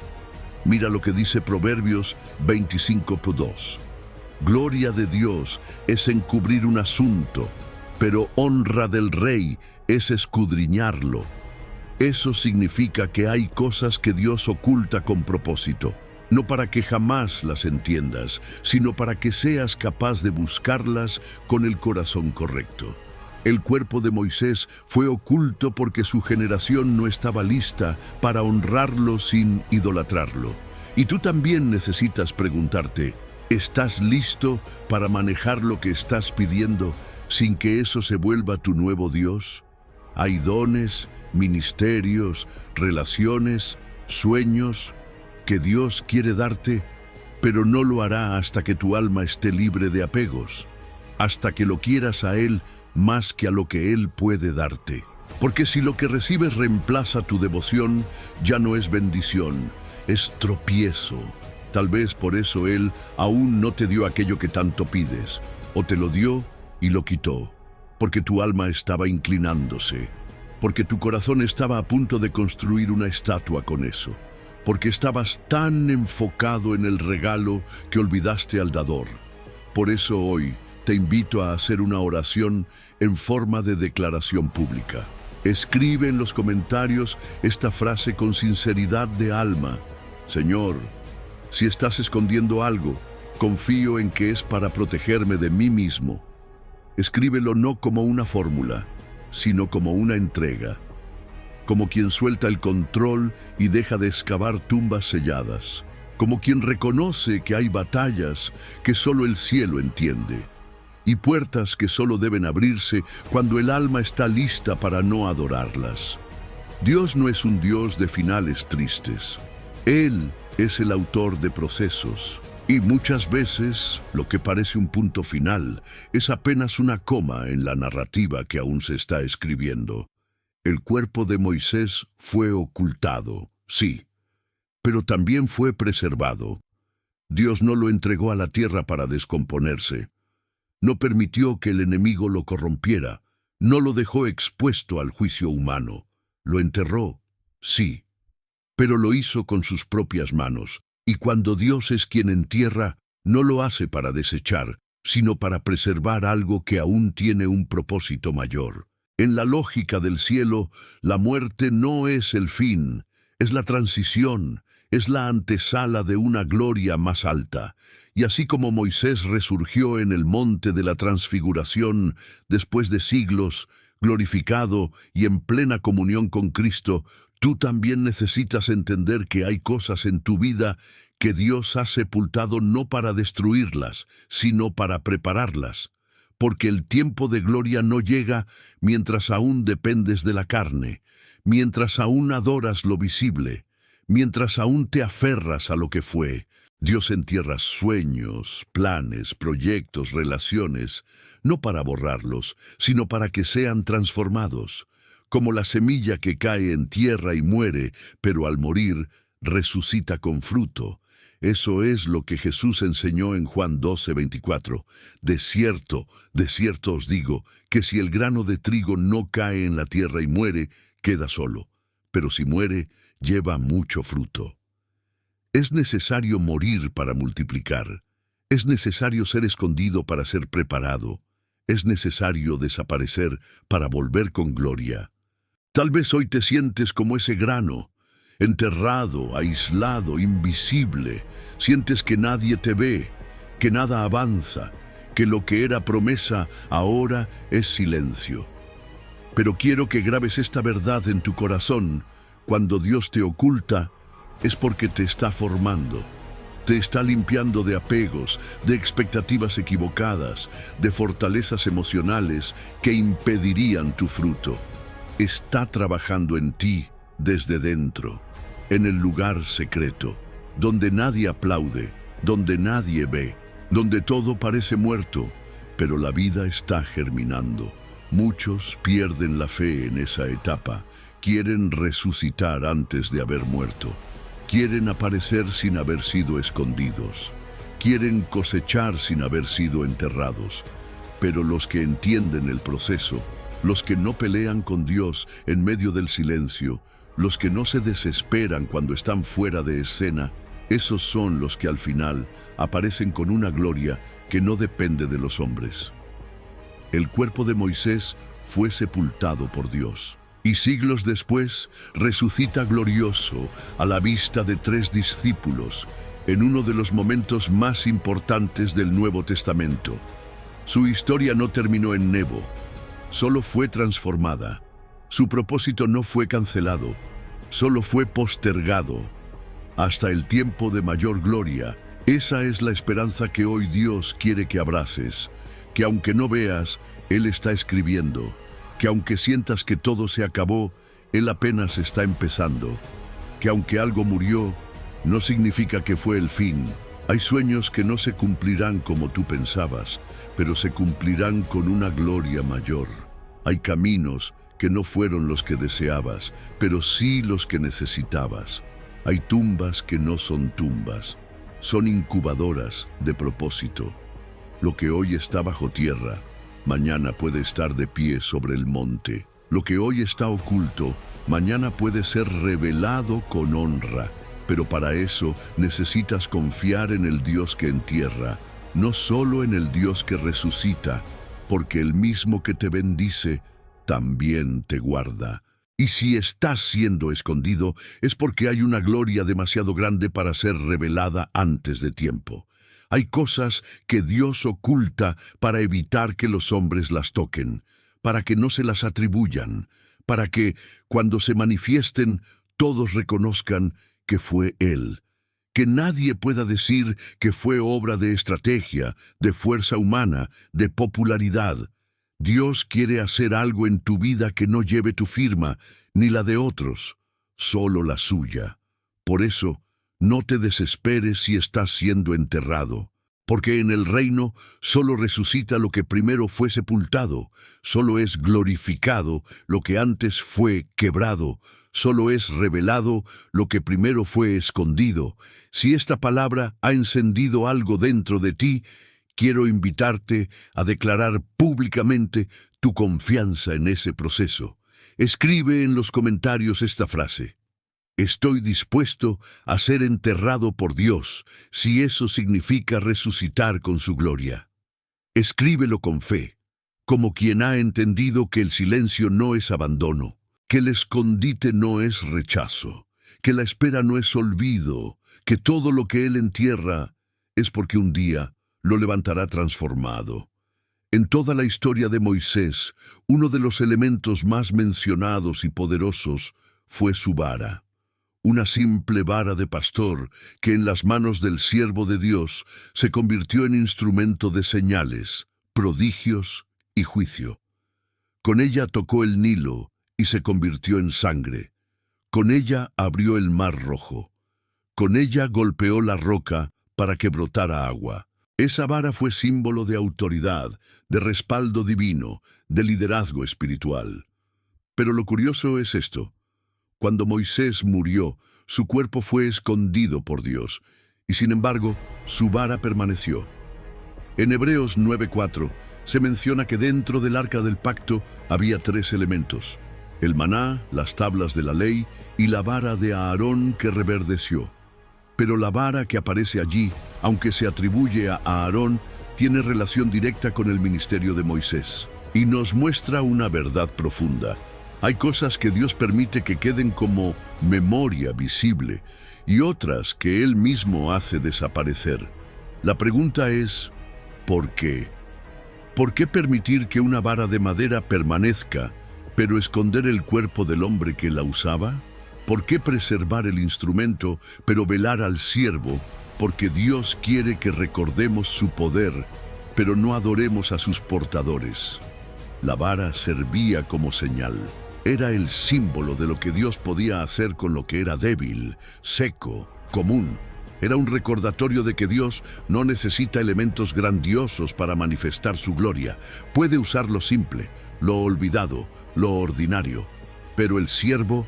[SPEAKER 1] Mira lo que dice Proverbios 25:2. Gloria de Dios es encubrir un asunto, pero honra del rey es escudriñarlo. Eso significa que hay cosas que Dios oculta con propósito. no para que jamás las entiendas, sino para que seas capaz de buscarlas con el corazón correcto. El cuerpo de Moisés fue oculto porque su generación no estaba lista para honrarlo sin idolatrarlo. Y tú también necesitas preguntarte, ¿estás listo para manejar lo que estás pidiendo sin que eso se vuelva tu nuevo Dios? Hay dones, ministerios, relaciones, sueños que Dios quiere darte, pero no lo hará hasta que tu alma esté libre de apegos, hasta que lo quieras a Él más que a lo que Él puede darte. Porque si lo que recibes reemplaza tu devoción, ya no es bendición, es tropiezo. Tal vez por eso Él aún no te dio aquello que tanto pides, o te lo dio y lo quitó, porque tu alma estaba inclinándose, porque tu corazón estaba a punto de construir una estatua con eso, porque estabas tan enfocado en el regalo que olvidaste al dador. Por eso hoy te invito a hacer una oración en forma de declaración pública. Escribe en los comentarios esta frase con sinceridad de alma. Señor, si estás escondiendo algo, confío en que es para protegerme de mí mismo. Escríbelo no como una fórmula, sino como una entrega, como quien suelta el control y deja de excavar tumbas selladas, como quien reconoce que hay batallas que solo el cielo entiende, y puertas que solo deben abrirse cuando el alma está lista para no adorarlas. Dios no es un Dios de finales tristes. Él es el autor de procesos, y muchas veces lo que parece un punto final es apenas una coma en la narrativa que aún se está escribiendo. El cuerpo de Moisés fue ocultado, sí, pero también fue preservado. Dios no lo entregó a la tierra para descomponerse. No permitió que el enemigo lo corrompiera, no lo dejó expuesto al juicio humano. Lo enterró, sí, pero lo hizo con sus propias manos. Y cuando Dios es quien entierra, no lo hace para desechar, sino para preservar algo que aún tiene un propósito mayor. En la lógica del cielo, la muerte no es el fin, es la transición, es la antesala de una gloria más alta. Y así como Moisés resurgió en el monte de la transfiguración después de siglos, glorificado y en plena comunión con Cristo, tú también necesitas entender que hay cosas en tu vida que Dios ha sepultado no para destruirlas, sino para prepararlas. Porque el tiempo de gloria no llega mientras aún dependes de la carne, mientras aún adoras lo visible, mientras aún te aferras a lo que fue. Dios entierra sueños, planes, proyectos, relaciones, no para borrarlos, sino para que sean transformados, como la semilla que cae en tierra y muere, pero al morir resucita con fruto. Eso es lo que Jesús enseñó en Juan 12:24. De cierto os digo, que si el grano de trigo no cae en la tierra y muere, queda solo, pero si muere, lleva mucho fruto. Es necesario morir para multiplicar. Es necesario ser escondido para ser preparado. Es necesario desaparecer para volver con gloria. Tal vez hoy te sientes como ese grano, enterrado, aislado, invisible. Sientes que nadie te ve, que nada avanza, que lo que era promesa ahora es silencio. Pero quiero que grabes esta verdad en tu corazón. Cuando Dios te oculta, es porque te está formando. Te está limpiando de apegos, de expectativas equivocadas, de fortalezas emocionales que impedirían tu fruto. Está trabajando en ti desde dentro, en el lugar secreto, donde nadie aplaude, donde nadie ve, donde todo parece muerto, pero la vida está germinando. Muchos pierden la fe en esa etapa, quieren resucitar antes de haber muerto, quieren aparecer sin haber sido escondidos, quieren cosechar sin haber sido enterrados, pero los que entienden el proceso, los que no pelean con Dios en medio del silencio, los que no se desesperan cuando están fuera de escena, esos son los que al final aparecen con una gloria que no depende de los hombres. El cuerpo de Moisés fue sepultado por Dios, y siglos después resucita glorioso a la vista de 3 discípulos en uno de los momentos más importantes del Nuevo Testamento. Su historia no terminó en Nebo, solo fue transformada. Su propósito no fue cancelado, solo fue postergado hasta el tiempo de mayor gloria. Esa es la esperanza que hoy Dios quiere que abraces, que aunque no veas, Él está escribiendo, que aunque sientas que todo se acabó, Él apenas está empezando, que aunque algo murió, no significa que fue el fin. Hay sueños que no se cumplirán como tú pensabas, pero se cumplirán con una gloria mayor. Hay caminos que no fueron los que deseabas, pero sí los que necesitabas. Hay tumbas que no son tumbas, son incubadoras de propósito. Lo que hoy está bajo tierra, mañana puede estar de pie sobre el monte. Lo que hoy está oculto, mañana puede ser revelado con honra. Pero para eso necesitas confiar en el Dios que entierra, no solo en el Dios que resucita, porque el mismo que te bendice también te guarda. Y si estás siendo escondido, es porque hay una gloria demasiado grande para ser revelada antes de tiempo. Hay cosas que Dios oculta para evitar que los hombres las toquen, para que no se las atribuyan, para que, cuando se manifiesten, todos reconozcan que fue Él. Que nadie pueda decir que fue obra de estrategia, de fuerza humana, de popularidad. Dios quiere hacer algo en tu vida que no lleve tu firma, ni la de otros, solo la suya. Por eso, no te desesperes si estás siendo enterrado, porque en el reino solo resucita lo que primero fue sepultado, solo es glorificado lo que antes fue quebrado, solo es revelado lo que primero fue escondido. Si esta palabra ha encendido algo dentro de ti, quiero invitarte a declarar públicamente tu confianza en ese proceso. Escribe en los comentarios esta frase: estoy dispuesto a ser enterrado por Dios, si eso significa resucitar con su gloria. Escríbelo con fe, como quien ha entendido que el silencio no es abandono, que el escondite no es rechazo, que la espera no es olvido, que todo lo que Él entierra es porque un día lo levantará transformado. En toda la historia de Moisés, uno de los elementos más mencionados y poderosos fue su vara. Una simple vara de pastor que en las manos del siervo de Dios se convirtió en instrumento de señales, prodigios y juicio. Con ella tocó el Nilo y se convirtió en sangre. Con ella abrió el mar rojo. Con ella golpeó la roca para que brotara agua. Esa vara fue símbolo de autoridad, de respaldo divino, de liderazgo espiritual. Pero lo curioso es esto: cuando Moisés murió, su cuerpo fue escondido por Dios, y sin embargo, su vara permaneció. En Hebreos 9:4 se menciona que dentro del arca del pacto había 3 elementos: el maná, las tablas de la ley y la vara de Aarón que reverdeció. Pero la vara que aparece allí, aunque se atribuye a Aarón, tiene relación directa con el ministerio de Moisés y nos muestra una verdad profunda. Hay cosas que Dios permite que queden como memoria visible y otras que Él mismo hace desaparecer. La pregunta es, ¿por qué? ¿Por qué permitir que una vara de madera permanezca, pero esconder el cuerpo del hombre que la usaba? ¿Por qué preservar el instrumento, pero velar al siervo? Porque Dios quiere que recordemos su poder, pero no adoremos a sus portadores. La vara servía como señal. Era el símbolo de lo que Dios podía hacer con lo que era débil, seco, común. Era un recordatorio de que Dios no necesita elementos grandiosos para manifestar su gloria. Puede usar lo simple, lo olvidado, lo ordinario. Pero el siervo,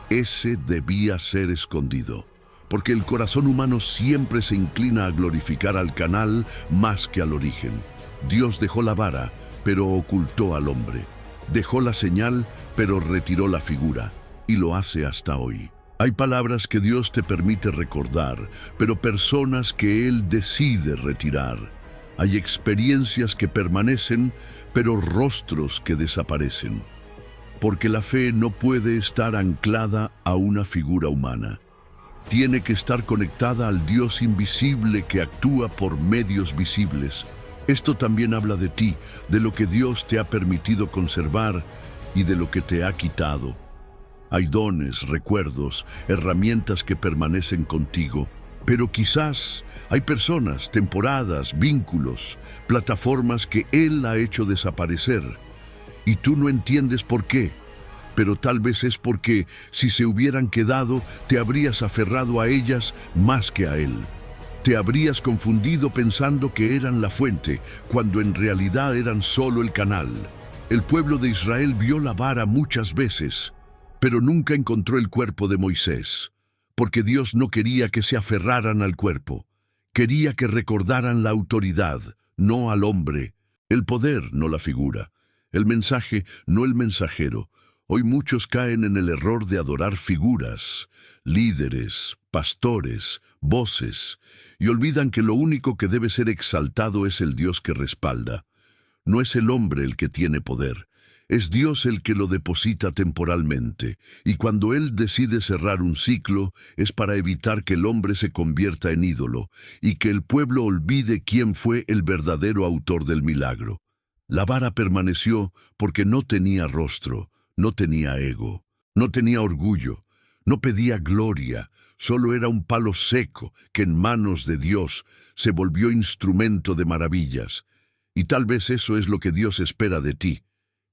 [SPEAKER 1] ese debía ser escondido, porque el corazón humano siempre se inclina a glorificar al canal más que al origen. Dios dejó la vara, pero ocultó al hombre. Dejó la señal, pero retiró la figura, y lo hace hasta hoy. Hay palabras que Dios te permite recordar, pero personas que Él decide retirar. Hay experiencias que permanecen, pero rostros que desaparecen. Porque la fe no puede estar anclada a una figura humana. Tiene que estar conectada al Dios invisible que actúa por medios visibles. Esto también habla de ti, de lo que Dios te ha permitido conservar y de lo que te ha quitado. Hay dones, recuerdos, herramientas que permanecen contigo, pero quizás hay personas, temporadas, vínculos, plataformas que Él ha hecho desaparecer y tú no entiendes por qué. Pero tal vez es porque si se hubieran quedado, te habrías aferrado a ellas más que a Él. Te habrías confundido pensando que eran la fuente, cuando en realidad eran solo el canal. El pueblo de Israel vio la vara muchas veces, pero nunca encontró el cuerpo de Moisés, porque Dios no quería que se aferraran al cuerpo. Quería que recordaran la autoridad, no al hombre, el poder, no la figura, el mensaje, no el mensajero. Hoy muchos caen en el error de adorar figuras, líderes, pastores, voces, y olvidan que lo único que debe ser exaltado es el Dios que respalda. No es el hombre el que tiene poder, es Dios el que lo deposita temporalmente, y cuando Él decide cerrar un ciclo, es para evitar que el hombre se convierta en ídolo, y que el pueblo olvide quién fue el verdadero autor del milagro. La vara permaneció porque no tenía rostro, no tenía ego, no tenía orgullo, no pedía gloria, solo era un palo seco que en manos de Dios se volvió instrumento de maravillas. Y tal vez eso es lo que Dios espera de ti,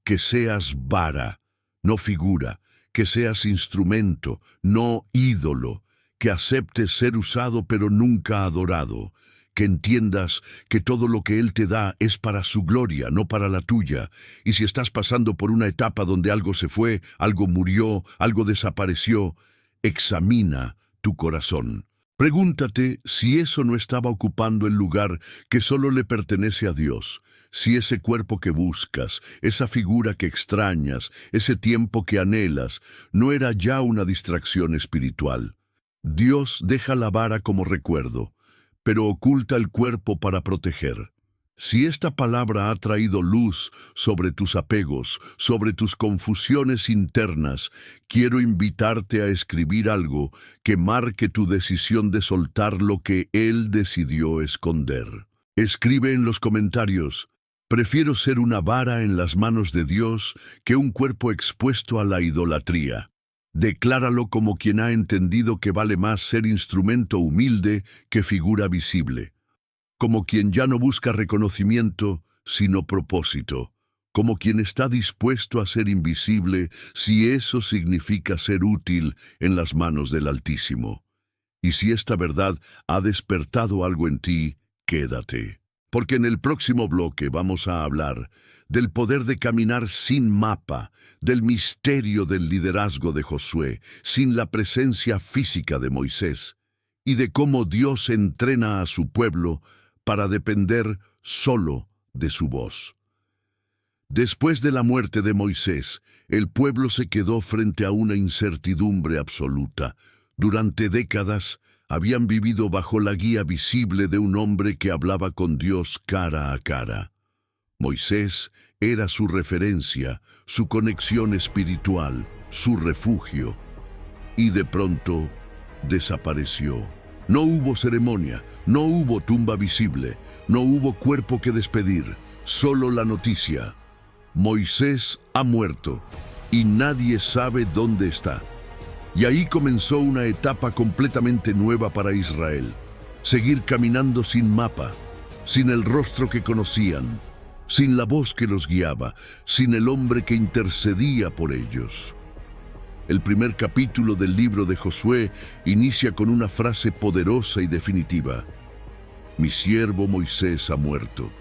[SPEAKER 1] que seas vara, no figura, que seas instrumento, no ídolo, que aceptes ser usado pero nunca adorado, que entiendas que todo lo que Él te da es para su gloria, no para la tuya. Y si estás pasando por una etapa donde algo se fue, algo murió, algo desapareció, examina tu corazón. Pregúntate si eso no estaba ocupando el lugar que solo le pertenece a Dios, si ese cuerpo que buscas, esa figura que extrañas, ese tiempo que anhelas, no era ya una distracción espiritual. Dios deja la vara como recuerdo, pero oculta el cuerpo para proteger. Si esta palabra ha traído luz sobre tus apegos, sobre tus confusiones internas, quiero invitarte a escribir algo que marque tu decisión de soltar lo que Él decidió esconder. Escribe en los comentarios: prefiero ser una vara en las manos de Dios que un cuerpo expuesto a la idolatría. Decláralo como quien ha entendido que vale más ser instrumento humilde que figura visible. Como quien ya no busca reconocimiento, sino propósito. Como quien está dispuesto a ser invisible si eso significa ser útil en las manos del Altísimo. Y si esta verdad ha despertado algo en ti, quédate. Porque en el próximo bloque vamos a hablar del poder de caminar sin mapa, del misterio del liderazgo de Josué, sin la presencia física de Moisés, y de cómo Dios entrena a su pueblo para depender solo de su voz. Después de la muerte de Moisés, el pueblo se quedó frente a una incertidumbre absoluta. Durante décadas, habían vivido bajo la guía visible de un hombre que hablaba con Dios cara a cara. Moisés era su referencia, su conexión espiritual, su refugio. Y de pronto, desapareció. No hubo ceremonia, no hubo tumba visible, no hubo cuerpo que despedir, solo la noticia: Moisés ha muerto y nadie sabe dónde está. Y ahí comenzó una etapa completamente nueva para Israel. Seguir caminando sin mapa, sin el rostro que conocían, sin la voz que los guiaba, sin el hombre que intercedía por ellos. El primer capítulo del libro de Josué inicia con una frase poderosa y definitiva: mi siervo Moisés ha muerto.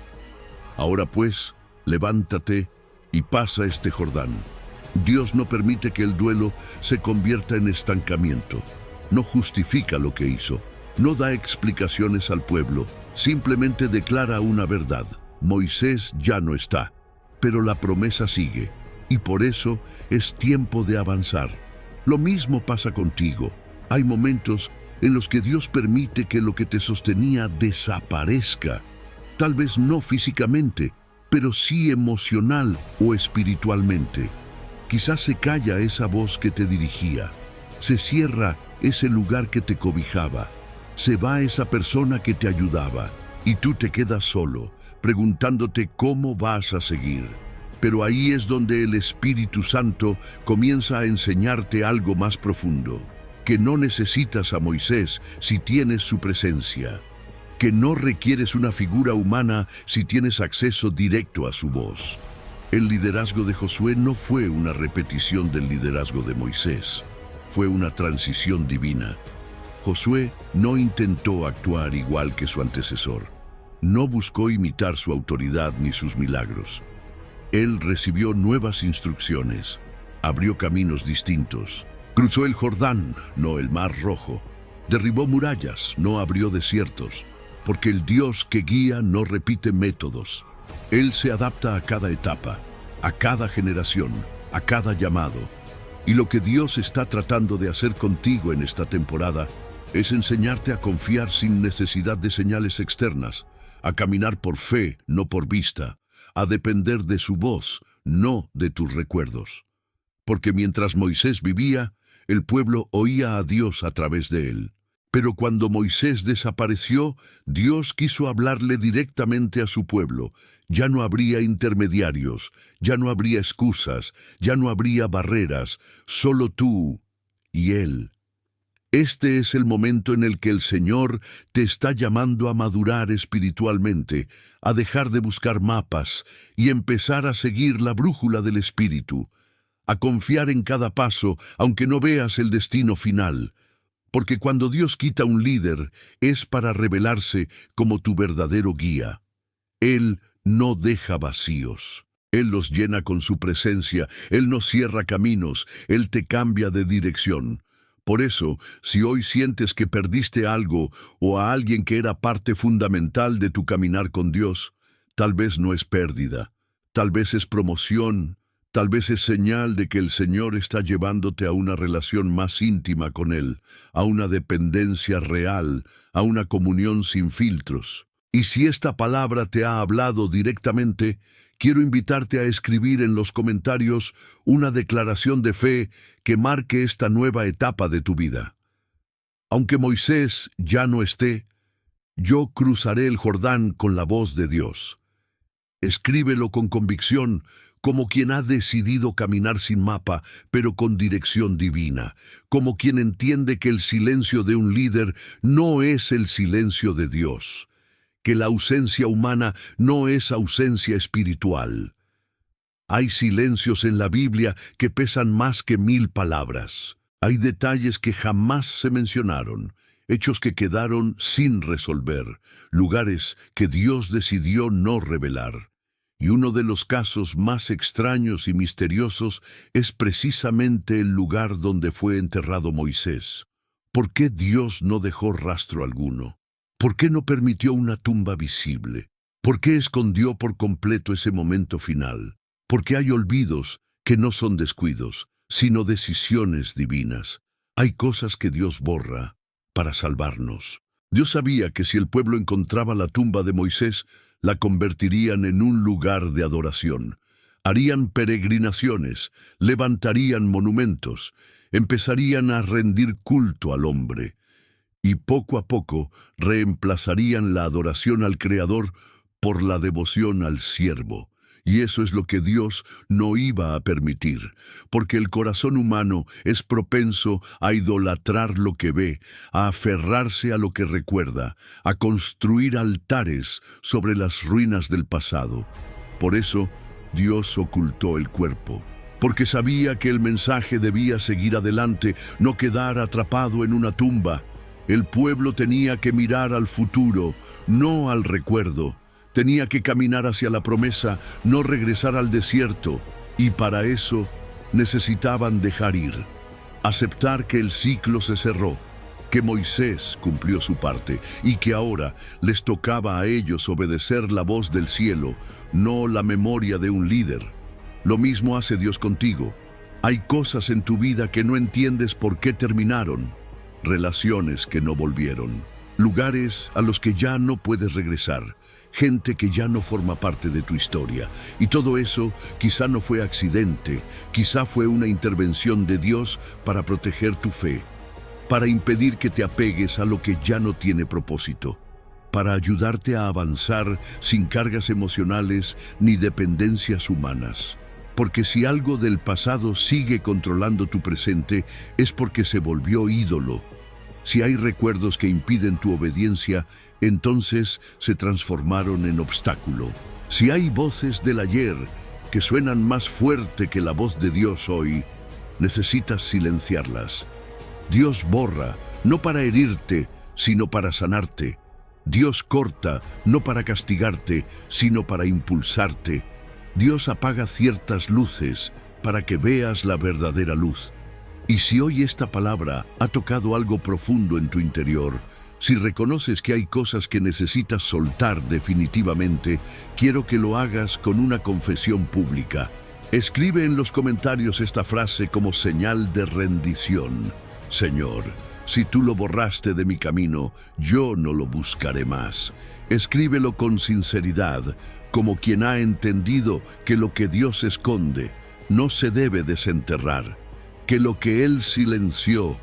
[SPEAKER 1] Ahora pues, levántate y pasa este Jordán. Dios no permite que el duelo se convierta en estancamiento. No justifica lo que hizo. No da explicaciones al pueblo. Simplemente declara una verdad: Moisés ya no está. Pero la promesa sigue. Y por eso es tiempo de avanzar. Lo mismo pasa contigo. Hay momentos en los que Dios permite que lo que te sostenía desaparezca. Tal vez no físicamente, pero sí emocional o espiritualmente. Quizás se calla esa voz que te dirigía. Se cierra ese lugar que te cobijaba. Se va esa persona que te ayudaba y tú te quedas solo, preguntándote cómo vas a seguir. Pero ahí es donde el Espíritu Santo comienza a enseñarte algo más profundo, que no necesitas a Moisés si tienes su presencia, que no requieres una figura humana si tienes acceso directo a su voz. El liderazgo de Josué no fue una repetición del liderazgo de Moisés, fue una transición divina. Josué no intentó actuar igual que su antecesor, no buscó imitar su autoridad ni sus milagros. Él recibió nuevas instrucciones, abrió caminos distintos, cruzó el Jordán, no el Mar Rojo, derribó murallas, no abrió desiertos, porque el Dios que guía no repite métodos. Él se adapta a cada etapa, a cada generación, a cada llamado. Y lo que Dios está tratando de hacer contigo en esta temporada es enseñarte a confiar sin necesidad de señales externas, a caminar por fe, no por vista, a depender de su voz, no de tus recuerdos. Porque mientras Moisés vivía, el pueblo oía a Dios a través de él. Pero cuando Moisés desapareció, Dios quiso hablarle directamente a su pueblo. Ya no habría intermediarios, ya no habría excusas, ya no habría barreras, solo tú y Él. Este es el momento en el que el Señor te está llamando a madurar espiritualmente, a dejar de buscar mapas y empezar a seguir la brújula del Espíritu, a confiar en cada paso aunque no veas el destino final. Porque cuando Dios quita un líder, es para revelarse como tu verdadero guía. Él no deja vacíos. Él los llena con su presencia. Él no cierra caminos. Él te cambia de dirección. Por eso, si hoy sientes que perdiste algo o a alguien que era parte fundamental de tu caminar con Dios, tal vez no es pérdida. Tal vez es promoción. Tal vez es señal de que el Señor está llevándote a una relación más íntima con Él, a una dependencia real, a una comunión sin filtros. Y si esta palabra te ha hablado directamente, quiero invitarte a escribir en los comentarios una declaración de fe que marque esta nueva etapa de tu vida. Aunque Moisés ya no esté, yo cruzaré el Jordán con la voz de Dios. Escríbelo con convicción, como quien ha decidido caminar sin mapa, pero con dirección divina, como quien entiende que el silencio de un líder no es el silencio de Dios, que la ausencia humana no es ausencia espiritual. Hay silencios en la Biblia que pesan más que 1000 palabras. Hay detalles que jamás se mencionaron, hechos que quedaron sin resolver, lugares que Dios decidió no revelar. Y uno de los casos más extraños y misteriosos es precisamente el lugar donde fue enterrado Moisés. ¿Por qué Dios no dejó rastro alguno? ¿Por qué no permitió una tumba visible? ¿Por qué escondió por completo ese momento final? Porque hay olvidos que no son descuidos, sino decisiones divinas. Hay cosas que Dios borra para salvarnos. Dios sabía que si el pueblo encontraba la tumba de Moisés, la convertirían en un lugar de adoración. Harían peregrinaciones, levantarían monumentos, empezarían a rendir culto al hombre, y poco a poco reemplazarían la adoración al Creador por la devoción al siervo. Y eso es lo que Dios no iba a permitir, porque el corazón humano es propenso a idolatrar lo que ve, a aferrarse a lo que recuerda, a construir altares sobre las ruinas del pasado. Por eso, Dios ocultó el cuerpo, porque sabía que el mensaje debía seguir adelante, no quedar atrapado en una tumba. El pueblo tenía que mirar al futuro, no al recuerdo. Tenía que caminar hacia la promesa, no regresar al desierto, y para eso necesitaban dejar ir, aceptar que el ciclo se cerró, que Moisés cumplió su parte y que ahora les tocaba a ellos obedecer la voz del cielo, no la memoria de un líder. Lo mismo hace Dios contigo. Hay cosas en tu vida que no entiendes por qué terminaron, relaciones que no volvieron, lugares a los que ya no puedes regresar, gente que ya no forma parte de tu historia. Y todo eso quizá no fue accidente, quizá fue una intervención de Dios para proteger tu fe. para impedir que te apegues a lo que ya no tiene propósito, para ayudarte a avanzar sin cargas emocionales ni dependencias humanas. Porque si algo del pasado sigue controlando tu presente, es porque se volvió ídolo. Si hay recuerdos que impiden tu obediencia, entonces se transformaron en obstáculo. Si hay voces del ayer que suenan más fuerte que la voz de Dios hoy, necesitas silenciarlas. Dios borra, no para herirte, sino para sanarte. Dios corta, no para castigarte, sino para impulsarte. Dios apaga ciertas luces para que veas la verdadera luz. Y si hoy esta palabra ha tocado algo profundo en tu interior, si reconoces que hay cosas que necesitas soltar definitivamente, quiero que lo hagas con una confesión pública. Escribe en los comentarios esta frase como señal de rendición. Señor, si tú lo borraste de mi camino, yo no lo buscaré más. Escríbelo con sinceridad, como quien ha entendido que lo que Dios esconde no se debe desenterrar, que lo que Él silenció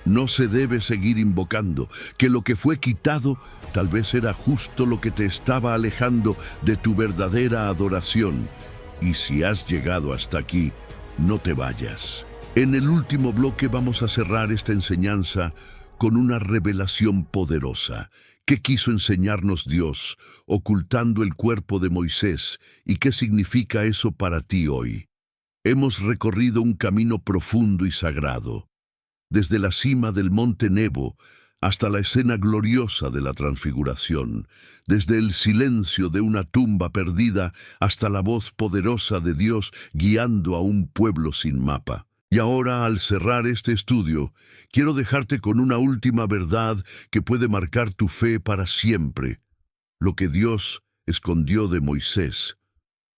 [SPEAKER 1] no se debe seguir invocando, que lo que fue quitado tal vez era justo lo que te estaba alejando de tu verdadera adoración. Y si has llegado hasta aquí, no te vayas. En el último bloque vamos a cerrar esta enseñanza con una revelación poderosa. ¿Qué quiso enseñarnos Dios ocultando el cuerpo de Moisés y qué significa eso para ti hoy? Hemos recorrido un camino profundo y sagrado, desde la cima del monte Nebo hasta la escena gloriosa de la transfiguración, desde el silencio de una tumba perdida hasta la voz poderosa de Dios guiando a un pueblo sin mapa. Y ahora, al cerrar este estudio, quiero dejarte con una última verdad que puede marcar tu fe para siempre. Lo que Dios escondió de Moisés,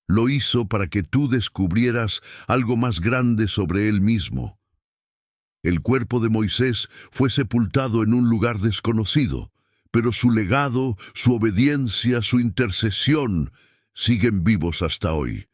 [SPEAKER 1] lo hizo para que tú descubrieras algo más grande sobre él mismo. El cuerpo de Moisés fue sepultado en un lugar desconocido, pero su legado, su obediencia, su intercesión siguen vivos hasta hoy.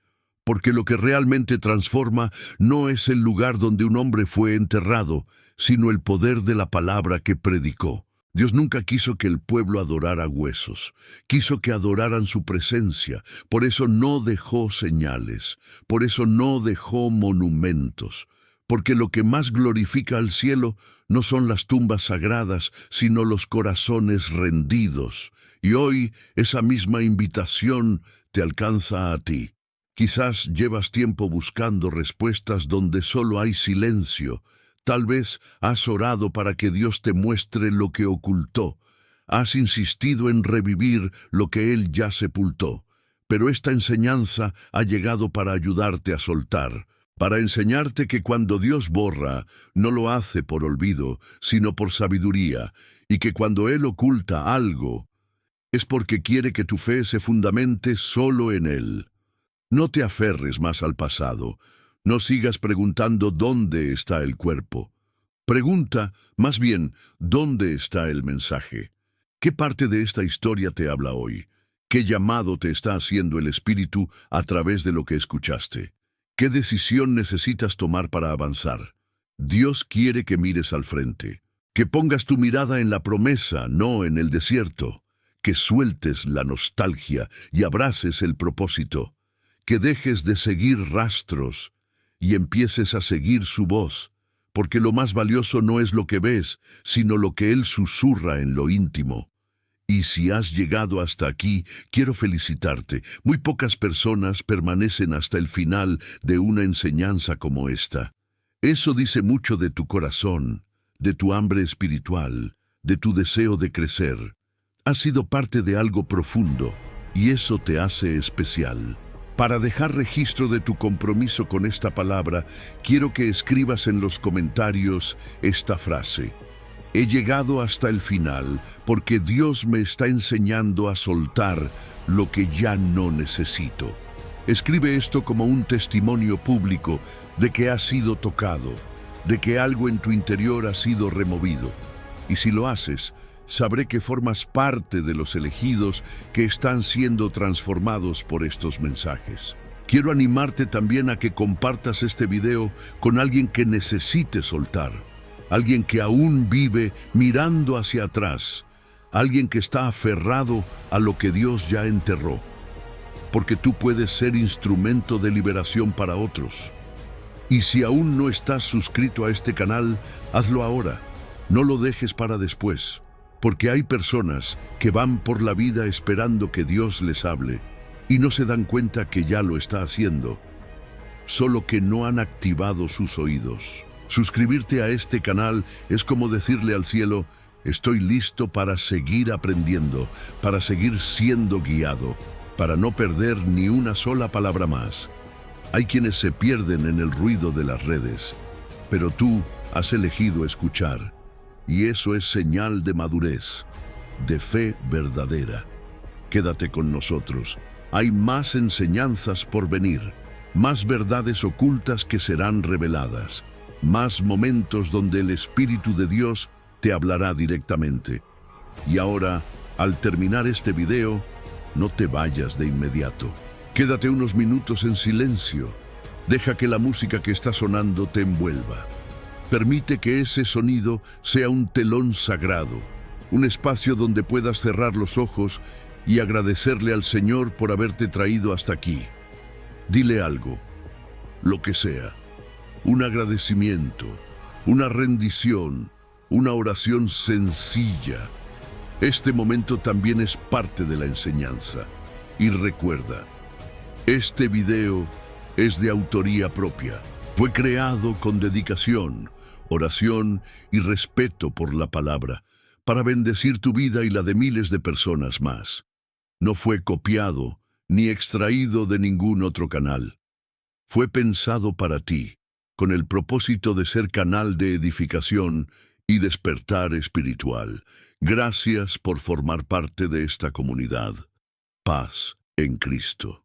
[SPEAKER 1] Porque lo que realmente transforma no es el lugar donde un hombre fue enterrado, sino el poder de la palabra que predicó. Dios nunca quiso que el pueblo adorara huesos, quiso que adoraran su presencia. Por eso no dejó señales, por eso no dejó monumentos. Porque lo que más glorifica al cielo no son las tumbas sagradas, sino los corazones rendidos. Y hoy esa misma invitación te alcanza a ti. Quizás llevas tiempo buscando respuestas donde solo hay silencio. Tal vez has orado para que Dios te muestre lo que ocultó. Has insistido en revivir lo que Él ya sepultó. Pero esta enseñanza ha llegado para ayudarte a soltar, para enseñarte que cuando Dios borra, no lo hace por olvido, sino por sabiduría, y que cuando Él oculta algo, es porque quiere que tu fe se fundamente solo en Él. No te aferres más al pasado. No sigas preguntando dónde está el cuerpo. Pregunta, más bien, ¿dónde está el mensaje? ¿Qué parte de esta historia te habla hoy? ¿Qué llamado te está haciendo el Espíritu a través de lo que escuchaste? ¿Qué decisión necesitas tomar para avanzar? Dios quiere que mires al frente, que pongas tu mirada en la promesa, no en el desierto, que sueltes la nostalgia y abraces el propósito. Que dejes de seguir rastros y empieces a seguir su voz, porque lo más valioso no es lo que ves, sino lo que Él susurra en lo íntimo. Y si has llegado hasta aquí, quiero felicitarte. Muy pocas personas permanecen hasta el final de una enseñanza como esta. Eso dice mucho de tu corazón, de tu hambre espiritual, de tu deseo de crecer. Has sido parte de algo profundo, y eso te hace especial. Para dejar registro de tu compromiso con esta palabra, quiero que escribas en los comentarios esta frase. He llegado hasta el final porque Dios me está enseñando a soltar lo que ya no necesito. Escribe esto como un testimonio público de que has sido tocado, de que algo en tu interior ha sido removido. Y si lo haces, sabré que formas parte de los elegidos que están siendo transformados por estos mensajes. Quiero animarte también a que compartas este video con alguien que necesite soltar, alguien que aún vive mirando hacia atrás, alguien que está aferrado a lo que Dios ya enterró, porque tú puedes ser instrumento de liberación para otros. Y si aún no estás suscrito a este canal, hazlo ahora, no lo dejes para después, porque hay personas que van por la vida esperando que Dios les hable y no se dan cuenta que ya lo está haciendo, solo que no han activado sus oídos. Suscribirte a este canal es como decirle al cielo: estoy listo para seguir aprendiendo, para seguir siendo guiado, para no perder ni una sola palabra más. Hay quienes se pierden en el ruido de las redes, pero tú has elegido escuchar, y eso es señal de madurez, de fe verdadera. Quédate con nosotros. Hay más enseñanzas por venir, más verdades ocultas que serán reveladas, más momentos donde el Espíritu de Dios te hablará directamente. Y ahora, al terminar este video, no te vayas de inmediato. Quédate unos minutos en silencio. Deja que la música que está sonando te envuelva. Permite que ese sonido sea un telón sagrado, un espacio donde puedas cerrar los ojos y agradecerle al Señor por haberte traído hasta aquí. Dile algo, lo que sea, un agradecimiento, una rendición, una oración sencilla. Este momento también es parte de la enseñanza. Y recuerda, este video es de autoría propia. Fue creado con dedicación, oración y respeto por la palabra, para bendecir tu vida y la de miles de personas más. No fue copiado ni extraído de ningún otro canal. Fue pensado para ti, con el propósito de ser canal de edificación y despertar espiritual. Gracias por formar parte de esta comunidad. Paz en Cristo.